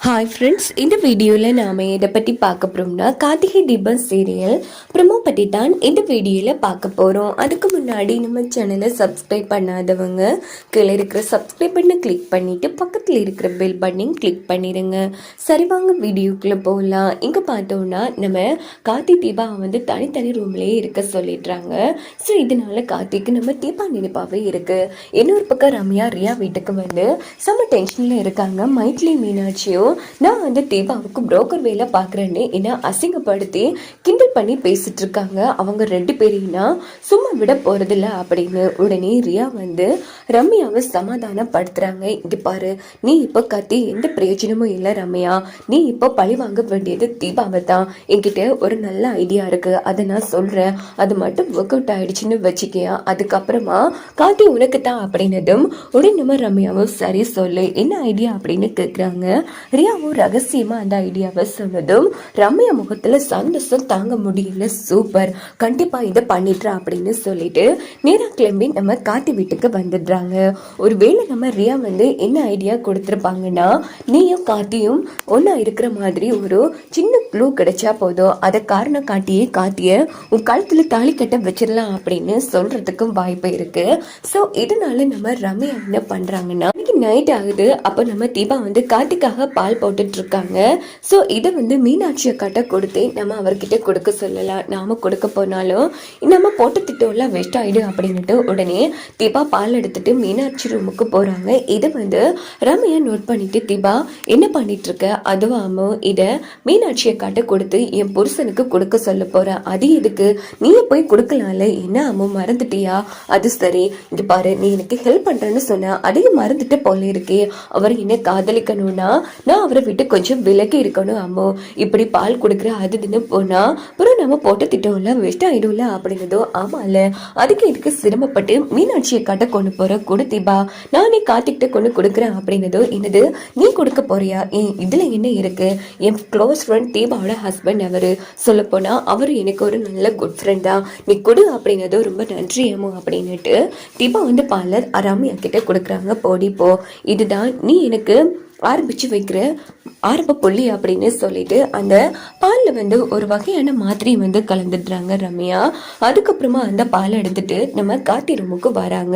Hi friends, இந்த வீடியோவில் நாம் எதை பற்றி பார்க்க போகிறோம்னா கார்த்திகை தீபம் சீரியல் ப்ரமோ பற்றி தான் இந்த வீடியோவில் பார்க்க போகிறோம். அதுக்கு முன்னாடி நம்ம சேனலை சப்ஸ்கிரைப் பண்ணாதவங்க கீழே இருக்கிற சப்ஸ்கிரைப் பண்ண கிளிக் பண்ணிவிட்டு பக்கத்தில் இருக்கிற பெல் பட்டனையும் கிளிக் பண்ணிடுங்க. சரி வாங்க வீடியோக்குள்ளே போகலாம். இங்கே பார்த்தோன்னா நம்ம கார்த்திக் தீபா வந்து தனித்தனி ரூம்லேயே இருக்க சொல்லிடுறாங்க. ஸோ இதனால கார்த்திக்கு நம்ம தீபா நினைப்பாகவே இருக்குது. இன்னொரு பக்கம் ரம்யா ரியா வீட்டுக்கு வந்து செம்ம டென்ஷனில் இருக்காங்க. மைட்லி மீனாட்சியும் நான் வந்து தீபாவுக்கு புரோக்கர் வேலை பார்க்குறேன்னு என்ன அசிங்கப்படுத்தி கிண்டல் பண்ணி பேசிட்டு இருக்காங்க. அவங்க ரெண்டு பேரையும் சும்மா விட போறதில்ல அப்படின்னு உடனே ரியா வந்து ரம்யாவை சமாதானப்படுத்துறாங்க. இங்க பாரு, நீ இப்போ கத்தி எந்த பிரயோஜனமும் இல்லை ரம்யா. நீ இப்போ பழி வாங்க வேண்டியது தீபாவை தான். என்கிட்ட ஒரு நல்ல ஐடியா இருக்கு, அதை நான் சொல்றேன். அது மட்டும் ஒர்க் அவுட் ஆயிடுச்சுன்னு வச்சுக்கியா, அதுக்கப்புறமா காத்தி உனக்கு தான் அப்படின்னதும் உடனே நம்ம ரம்யாவும் சரி சொல்லு, என்ன ஐடியா அப்படின்னு கேட்குறாங்க. ரியாவும் ரகசியமா அந்த ஐடியாவை சொன்னதும் ரம்யா முகத்துல சந்தோஷம் தாங்க முடியல. சூப்பர், கண்டிப்பா இதை பண்ணிடுறா அப்படின்னு சொல்லிட்டு நேரா கிளம்பி நம்ம காத்தி வீட்டுக்கு வந்துடுறாங்க. ஒருவேளை நம்ம ரியா வந்து என்ன ஐடியா கொடுத்துருப்பாங்கன்னா, நீயும் காத்தியும் ஒன்னா இருக்கிற மாதிரி ஒரு சின்ன க்ளூ கிடைச்சா போதும், அதை காரணம் காட்டியே காத்திய உன் கழுத்துல தாலி கட்ட வச்சிடலாம் அப்படின்னு சொல்றதுக்கும் வாய்ப்பு இருக்கு. ஸோ இதனால நம்ம ரம்யா என்ன பண்றாங்கன்னா, நைட் ஆகுது. அப்போ நம்ம தீபா வந்து கார்த்திக்காக பால் போட்டுட்டு இருக்காங்க. ஸோ இதை வந்து மீனாட்சி அக்காட்ட கொடுத்து நம்ம அவர்கிட்ட கொடுக்க சொல்லலாம். நாம கொடுக்க போனாலும் நம்ம போட்டு திட்டம்லாம் வேஸ்ட் ஆயிடும் அப்படின்னுட்டு உடனே தீபா பால் எடுத்துட்டு மீனாட்சி ரூமுக்கு போறாங்க. இதை வந்து ரம்யா நோட் பண்ணிட்டு, தீபா என்ன பண்ணிட்டு இருக்க, அதுவாமோ இதை மீனாட்சி அக்காட்ட கொடுத்து என் புருஷனுக்கு கொடுக்க சொல்ல போறேன். அது எதுக்கு, நீயே போய் கொடுக்கலாம்ல, என்ன அம்மா மறந்துட்டியா? அது சரி, இது பாரு, நீ எனக்கு ஹெல்ப் பண்றேன்னு சொன்ன, அதையும் மறந்துட்டு போல இருக்கே. அவர் என்ன காதலிக்கணும்னா நான் அவரை விட்டு கொஞ்சம் விலகி இருக்கணும் அம்மோ. இப்படி பால் கொடுக்குற அது தின்னு போனா அப்புறம் நம்ம போட்ட திட்டம்ல வேஸ்ட் ஆயிடும்ல அப்படின்னதோ. ஆமால, அதுக்கு இதுக்கு சிரமப்பட்டு மீனாட்சியை காட்ட கொண்டு போற கொடுத்திபா, நானே காத்திக்கிட்ட கொண்டு கொடுக்குறேன் அப்படின்னதோ. என்னது, நீ கொடுக்க போறியா? இதுல என்ன இருக்கு? என் க்ளோஸ் ஃப்ரெண்ட் தீபாவோட ஹஸ்பண்ட் அவரு, சொல்ல போனா அவரு எனக்கு ஒரு நல்ல குட் ஃப்ரெண்ட் தான், நீ கொடு அப்படின்னதோ. ரொம்ப நன்றி அம்மோ அப்படின்னுட்டு தீபா வந்து பாலர் ரம்யா கிட்ட கொடுக்குறாங்க. போடி போ, இதுதான் நீ எனக்கு ஆரம்பிச்சு வைக்கிற ஆரம்ப புள்ளி அப்படின்னு சொல்லிட்டு அந்த பாலில் வந்து ஒரு வகையான மாத்திரையை வந்து கலந்துடுறாங்க ரம்யா. அதுக்கப்புறமா அந்த பாலை எடுத்துட்டு நம்ம காத்தி ரூமுக்கு வராங்க.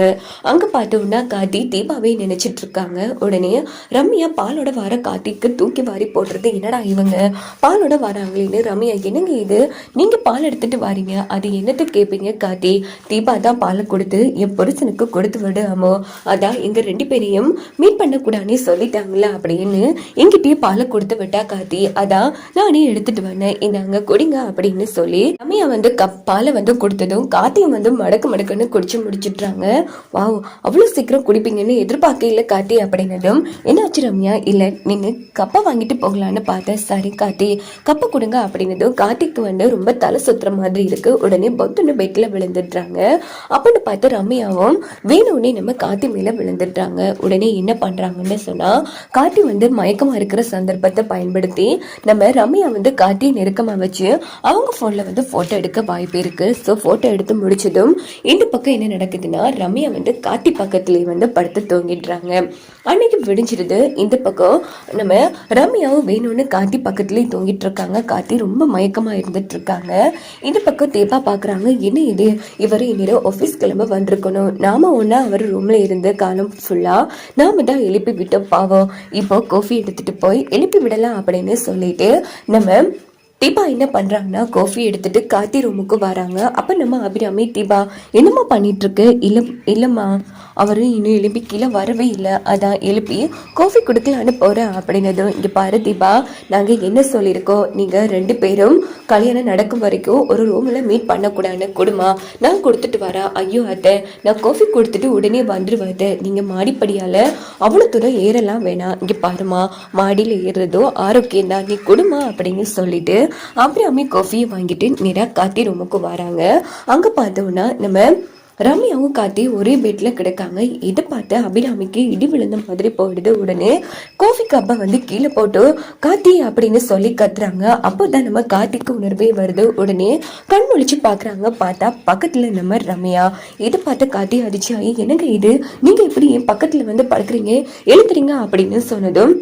அங்க பார்த்தோம்னா காத்தி தீபாவே நினைச்சிட்டு இருக்காங்க. உடனே ரம்யா பாலோட வர காத்திக்கு தூக்கி வாரி போடுறது. என்னடா இவங்க பாலோட வராங்களேன்னு ரம்யா, என்னங்க இது, நீங்க பால் எடுத்துட்டு வாரீங்க, அது என்னத்து கேட்பீங்க காத்தி? தீபா தான் பாலை கொடுத்து என் புருஷனுக்கு கொடுத்து விடு அம்மோ, அதான் எங்க ரெண்டு பேரையும் மீட் பண்ணக்கூடாதுன்னு சொல்லிட்டாங்களா அப்படின்னு எங்கிட்டயே பாலை கொடுத்து விட்டா காத்தி. அதான் நானே எடுத்துட்டு வந்தேன், இந்தாங்க குடிங்க அப்படின்னு சொல்லி ரம்யா வந்து பாலை வந்து கொடுத்ததும் காத்தியும் வந்து மடக்குன்னு குடிச்சு முடிச்சுட்றாங்க. வாவ், அவ்வளவு சீக்கிரம் குடிப்பீங்கன்னு எதிர்பார்க்க இல்லை காத்தி அப்படின்னதும், என்னாச்சு ரம்யா? இல்ல, நீங்க கப்பை வாங்கிட்டு போகலான்னு பார்த்தேன். சரி காத்தி, கப்பை கொடுங்க அப்படின்னதும் காத்திக்கு வந்து ரொம்ப தலை சுத்துற மாதிரி இருக்கு. உடனே பொத்துன்னு பெட்ல விழுந்துடுறாங்க. அப்படின்னு பார்த்து ரம்யாவும் வேணும்னே நம்ம காத்தி மேல விழுந்துடுறாங்க. உடனே என்ன பண்றாங்கன்னு சொன்னா, காத்தி வந்து மயக்கமா இருக்கிற சந்தர்ப்பத்தை பயன்படுத்தி நம்ம ரம்யா வந்து காத்தியை நெருக்கமா வச்சு அவங்க போன்ல வந்து போட்டோ எடுக்க வாய்ப்பு இருக்கு. ஸோ போட்டோ எடுத்து முடிச்சதும் இந்த பக்கம் என்ன நடக்குதுன்னா, ரம்யா வந்து காத்தி பக்கத்துலயே வந்து படுத்து தூங்கிடுறாங்க. அன்னைக்கு விடிஞ்சிருது. இந்த பக்கம் நம்ம ரம்யாவும் வேணும்னு காத்தி பக்கத்துலயே தூங்கிட்டு இருக்காங்க. காத்தி ரொம்ப மயக்கமா இருந்துட்டு இருக்காங்க. இந்த பக்கம் தீபா பாக்குறாங்க. என்ன இது, இவரு இந்நேரம் ஆபீஸ் கிளம்ப வந்திருக்கணும், நாம ஒன்னா அவர் ரூம்ல இருந்து காலம் ஃபுல்லா நாம தான் எழுப்பி விட்டோம் பாவம், இப்போ காஃபி எடுத்துட்டு போய் எழுப்பி விடலாம் அப்படின்னு சொல்லிட்டு நம்ம தீபா என்ன பண்றாங்கன்னா, காஃபி எடுத்துட்டு காத்தி ரூமுக்கு வராங்க. அப்ப நம்ம அபிராமி, தீபா என்னம்மா பண்ணிட்டு இருக்கு? இல்லம்மா, அவரு இன்னும் எழுப்பி கீழே வரவே இல்லை, அதான் எழுப்பி காஃபி கொடுக்கலான்னு போறேன் அப்படின்னதும், இங்க பாரு தீபா, நாங்க என்ன சொல்லியிருக்கோம், நீங்க ரெண்டு பேரும் கல்யாணம் நடக்கும் வரைக்கும் ஒரு ரூம்ல மீட் பண்ணக்கூடாதுன்னு, கொடுமா நான் கொடுத்துட்டு வரேன். ஐயோ அத்தை, நான் காஃபி கொடுத்துட்டு உடனே வந்துருவாது, நீங்க மாடிப்படியால அவ்வளவு தூரம் ஏறலாம் வேணாம், இங்க பாருமா, மாடியில ஏறுறதோ ஆரோக்கியம் தான், நீ கொடுமா அப்படின்னு சொல்லிட்டு அபிராமி காஃபியை வாங்கிட்டு நேரா காத்தி ரூமுக்கு வராங்க. அங்க பார்த்தோம்னா நம்ம ரம்யாவும் காத்தி ஒரே பெட்ல கிடக்காங்க. இதை பார்த்து அபிராமிக்கு இடி விழுந்த மாதிரி போயிடுது. உடனே காஃபி கப்பை வந்து கீழே போட்டு காத்தி அப்படின்னு சொல்லி கத்துறாங்க. அப்போதான் நம்ம காத்திக்கு உணர்வே வருது. உடனே கண் முழிச்சு பாக்குறாங்க. பார்த்தா பக்கத்துல நம்ம ரம்யா. இதை பார்த்து காத்தி அதிர்ச்சியாகி, என்னங்க இது, நீங்க இப்படி என் பக்கத்துல வந்து படுக்கிறீங்க, எழுந்துறீங்க அப்படின்னு சொன்னதும்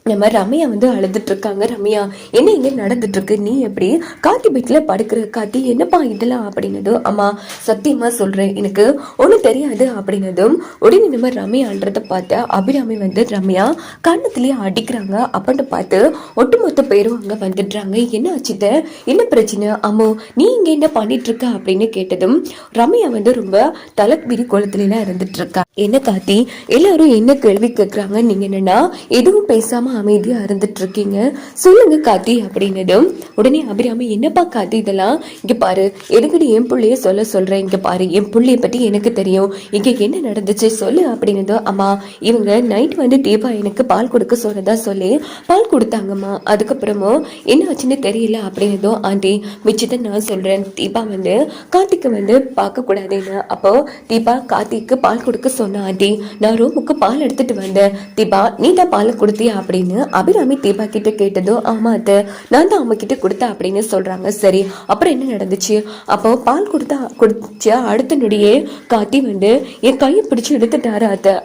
நம்ம ரம்யா வந்து அழுதுட்டு இருக்காங்க. ரம்யா, என்ன இங்க நடந்துட்டு இருக்கு? நீ எப்படி காத்தி பெட்ல படுக்கிற? காத்தி, என்னப்பா இதெல்லாம் அப்படின்னதும், அம்மா சத்தியமா சொல்றேன், எனக்கு ஒண்ணு தெரியாது அப்படின்னதும், உடனே நம்ம ரம்யா அன்றதை பார்த்த அபிராமி வந்து ரம்யா கண்ணத்திலேயே அடிக்கிறாங்க. அப்படின்னு பார்த்து ஒட்டுமொத்த பேரும் அங்க வந்துடுறாங்க. என்ன ஆச்சுத, என்ன பிரச்சனை அம்மோ, நீ இங்க என்ன பண்ணிட்டு இருக்க அப்படின்னு கேட்டதும் ரம்யா வந்து ரொம்ப தலைவிரி குளத்துல இருந்துட்டு இருக்கா. என்ன காத்தி, எல்லாரும் என்ன கேள்வி கேட்கறாங்க, நீங்க என்னன்னா எதுவும் பேசாம அமைதியா இருந்துட்டு இருக்கீங்க, சொல்லுங்க காத்தி அப்படின்னதும், உடனே அபிராமி, என்னப்பா காத்தி இதெல்லாம், இங்க பாரு, எதுக்கடி என் புள்ளைய சொல்றேன், இங்க பாரு, என் புள்ளைய பத்தி எனக்கு தெரியும், இங்க என்ன நடந்துச்சு சொல்லு அப்படின்னதும், அம்மா இவங்க நைட் வந்து தீபா எனக்கு பால் கொடுக்க சொன்னதா சொல்லி பால் கொடுத்தாங்கம்மா, அதுக்கப்புறமும் என்ன ஆச்சுன்னு தெரியல அப்படின்னதும், ஆண்டி மிச்சத்தை நான் சொல்றேன், தீபா வந்து கார்த்திக்கு வந்து பார்க்க கூடாதுன்னு, அப்போ தீபா கார்த்திக்கு பால் கொடுக்க சொன்ன ஆண்டி, நான் ரூமுக்கு பால் எடுத்துட்டு வந்தேன், தீபா நீ தான் பால் கொடுத்தியா அப்படின்னு அபிராமி தீபா கிட்ட கேட்டதோ, ஆமா அத்தை நான் தான் அவங்க கிட்ட கொடுத்தேன் அப்படின்னு சொல்றாங்க. சரி, அப்புறம் என்ன நடந்துச்சு? அப்போ பால் குடிச்ச அடுத்த நொடியே காத்தி வந்து என் கையை பிடிச்சு எடுத்துட்டாரு அத்தை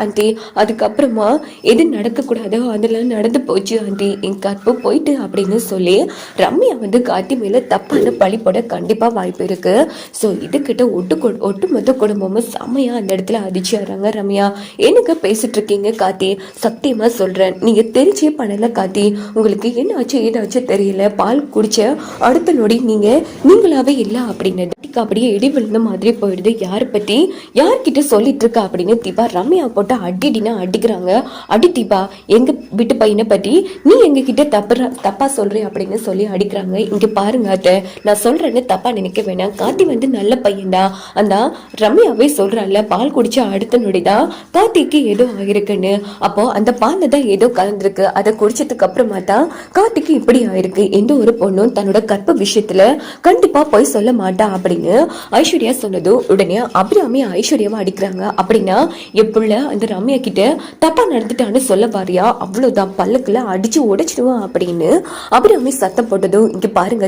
ஆண்டி, அதுக்கப்புறமா எது நடக்கக்கூடாதோ அதெல்லாம் நடந்து போச்சு ஆண்டி, என் கற்பு போயிட்டு அப்படின்னு சொல்லி ரம்யா வந்து காத்தி மேல தப்பான பழி போட கண்டிப்பா வாய்ப்பு இருக்கு. ஸோ இதுக்கிட்ட ஒட்டுமொத்த குடும்பமும் செம்மையா அந்த இடத்துல அதிர்ச்சியாறாங்க. ரம்யா, எனக்கு பேசிட்டு இருக்கீங்க காத்தி, சத்தியமா சொல்றேன் நீங்க தெரிச்சே பண்ணல காத்தி, உங்களுக்கு என்ன ஆச்சு ஏதாச்சும் தெரியல, பால் குடிச்ச அடுத்த நொடி நீங்களாவே இல்லை அப்படின்னு அப்படியே இடி விழுந்த மாதிரி போயிடுது. யாரை பத்தி யார்கிட்ட சொல்லிட்டு இருக்கா அப்படின்னு தீபா ரம்யா போட்டு அடிடினா அடிக்கிறாங்க. அடி தீபா, எங்க வீட்டு பையனை பத்தி நீ எங்க கிட்ட தப்பா சொல்ற அப்படின்னு சொல்லி அடிக்கிறாங்க. இங்க பாருங்க அத்தை, நான் சொல்றேன்னு தப்பா நினைக்க வேணாம், கார்த்தி வந்து நல்ல பையன்டா, அந்த ரம்யாவே சொல்றான்ல பால் குடிச்ச அடுத்த நொடிதான் கார்த்திக்கு ஏதோ ஆயிருக்குன்னு, அப்போ அந்த பால்ல தான் ஏதோ கலந்துருக்கு, அதை குடிச்சதுக்கு அப்புறமா தான் கார்த்திக்கு இப்படி ஆயிருக்கு, எந்த ஒரு பொண்ணும் தன்னோட கற்ப விஷயத்துல கண்டிப்பா போய் சொல்ல மாட்டா அப்படின்னு ஐஸ்வர்யா சொன்னதும் உடனே அபிராமி ஐஸ்வர்யாவை அடிக்கிறாங்க. அப்படின்னா எப்பள்ள அந்த ரம்யா கிட்ட தப்பா நடந்துட்டான்னு சொல்ல வாரியா, அவ்வளவுதான் பல்லக்குல அடிச்சு உடைச்சிடுவான் அப்படின்னு அபிராமி சத்தம் போட்டதும், இங்க பாருங்க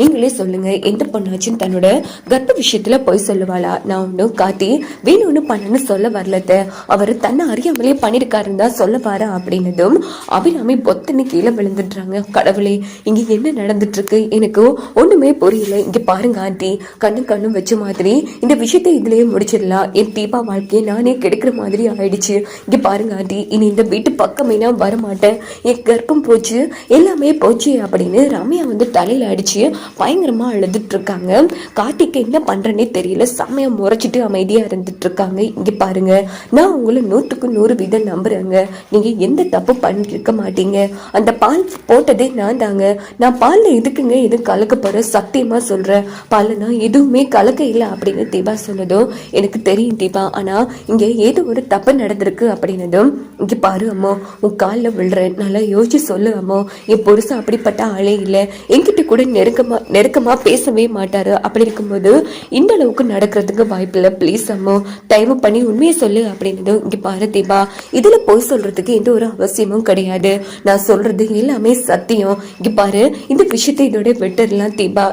நீங்களே சொல்லுங்க, எந்த பொண்ணாச்சும் தன்னோட கர்ப்ப விஷயத்துல போய் சொல்லுவாளா? நான் ஒன்னும் காத்தி வேணும்னு பண்ணு சொல்ல வரலத்த, அவரு தன்னை அறியாமலே பண்ணிருக்காருன்னு தான் சொல்ல வாரா அப்படின்னதும் அபிராமி பொத்துன்னு கீழே விழுந்துடுறாங்க. கடவுளே, இங்க என்ன நடந்துட்டு இருக்கு, எனக்கு ஒண்ணுமே புரியல. இங்க பாருங்க ஆண்டி, கண்ணும் வச்ச மாதிரி இந்த விஷயத்தை இதுலயே முடிச்சிடலாம், என் தீபா வாழ்க்கையை நானே கெடுக்கிற மாதிரி ஆயிடுச்சு. இங்க பாருங்க ஆண்டி, இனி இந்த வீட்டு பக்கமே நான் வரமாட்டேன், என் கர்ப்பம் போச்சு எல்லாமே போச்சு அப்படின்னு ரம்யா வந்து தலையில அடிச்சு பயங்கரமா அழுதுட்டு இருக்காங்க. கார்த்திக்கு என்ன பண்றேன்னே தெரியல, செம்மையா முறைச்சிட்டு அமைதியா இருந்துட்டு இருக்காங்க. இங்க பாருங்க, நான் உங்களை 100% நம்புறேங்க, நீங்க எந்த தப்பு பண்ணிருக்க மாட்டீங்க, அந்த பால் போட்டதே நான் தாங்க, நான் பால்ல எதுக்குங்க எதுவும் கலக்க போறேன், சத்தியமா சொல்றேன், பால்ல நான் எதுவுமே கலக்க இல்லை அப்படின்னு தீபா சொன்னதும், எனக்கு தெரியும் தீபா, ஆனா இங்க ஏதோ ஒரு தப்பு நடந்திருக்கு அப்படின்னதும், இங்க பாரு அம்மோ, உன் காலில் விழுறேன், நல்லா யோசிச்சு சொல்லு அம்மோ, என் புருஷன் அப்படிப்பட்ட ஆளே இல்லை, என்கிட்ட கூட நெருக்கமா பேசவே மாட்டாரு, அப்படி இருக்கும்போது இந்த அளவுக்கு நடக்கிறதுக்கு வாய்ப்பு இல்லை, ப்ளீஸ் அம்மோ தயவு பண்ணி உண்மையை சொல்லு அப்படின்னதும், இங்க பாரு தீபா, இதுல போய் சொல்றதுக்கு எந்த ஒரு அவசியமும் கிடையாது, நான் சொல்றது எல்லாமே சத்தியம், இங்க பாரு இந்த விஷயத்தை இதோட விட்டுடலாம் தீபா,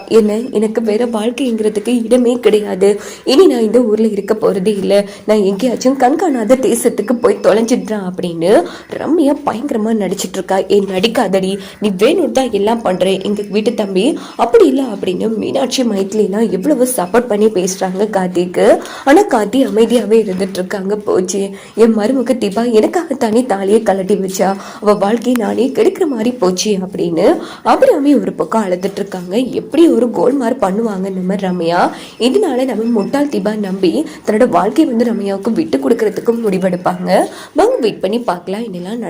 எனக்கு வேற வாழ்க்கைங்கிறதுக்கு இடமே கிடையாது, இனி நான் இந்த ஊர்ல இருக்க போறதே இல்லை, நான் எங்கேயாச்சும் கண்காணாத தேசத்துக்கு போய் தொலைஞ்சிடுறான் அப்படின்னு ரம்யா பயங்கரமா நடிச்சிட்டு இருக்கா. ஏன் நடிக்காதடி, நீ வேணும் தான் எல்லாம் பண்றேன், எங்க வீட்டு தம்பி அப்படி இல்லை அப்படின்னு மீனாட்சி மைத்திலாம் எவ்வளவு சப்போர்ட் பண்ணி பேசுறாங்க கார்த்திக்கு. ஆனா கார்த்தி அமைதியாவே இருந்துட்டு இருக்காங்க. போச்சு, என் மருமக தீபா எனக்காக தானே தாலியை கலட்டி வச்சா, அவ வாழ்க்கையை நானே கெடுக்கிற மாதிரி போச்சு அப்படின்னு அபிராமி ஒரு பக்கம் அழுதுட்டு இருக்காங்க. எப்படி ஒரு கோல்மார் பண்ணுவாங்க நம்ம ரம்யா, இதனால நம்ம முட்டாள் தீபா நம்பி தன்னோட வாழ்க்கை வந்து ரம்யாவுக்கு விட்டு கொடுக்கறதுக்கும் முடிவெடுப்பாங்க. வாங்க வெயிட் பண்ணி பார்க்கலாம் என்னெல்லாம்